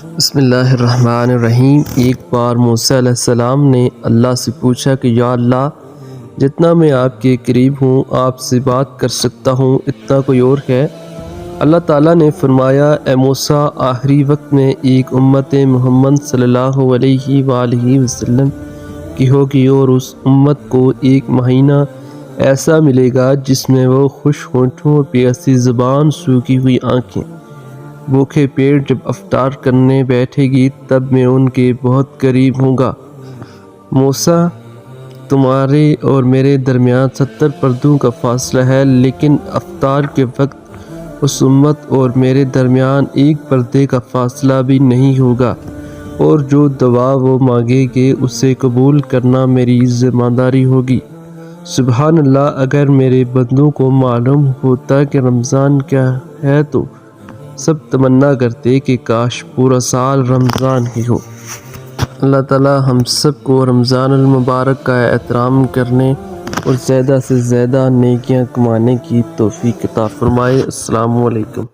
بسم اللہ الرحمن الرحیم۔ ایک بار موسیٰ علیہ السلام نے اللہ سے پوچھا کہ یا اللہ، جتنا میں آپ کے قریب ہوں، آپ سے بات کر سکتا ہوں، اتنا کوئی اور ہے؟ اللہ تعالیٰ نے فرمایا، اے موسیٰ، آخری وقت میں ایک امت محمد صلی اللہ علیہ وآلہ وسلم کی ہوگی، اور اس امت کو ایک مہینہ ایسا ملے گا جس میں وہ خوش ہونٹوں اور پیاسی زبان، سوکھی ہوئی آنکھیں، بھوکے پیٹ جب افطار کرنے بیٹھے گی، تب میں ان کے بہت قریب ہوں گا۔ موسیٰ، تمہارے اور میرے درمیان 70 پردوں کا فاصلہ ہے، لیکن افطار کے وقت اس امت اور میرے درمیان ایک پردے کا فاصلہ بھی نہیں ہوگا، اور جو دعا وہ مانگے گے اسے قبول کرنا میری ذمہ داری ہوگی۔ سبحان اللہ، اگر میرے بندوں کو معلوم ہوتا کہ رمضان کیا ہے تو سب تمنا کرتے کہ کاش پورا سال رمضان ہی ہو۔ اللہ تعالی ہم سب کو رمضان المبارک کا احترام کرنے اور زیادہ سے زیادہ نیکیاں کمانے کی توفیق عطا فرمائے۔ السلام علیکم۔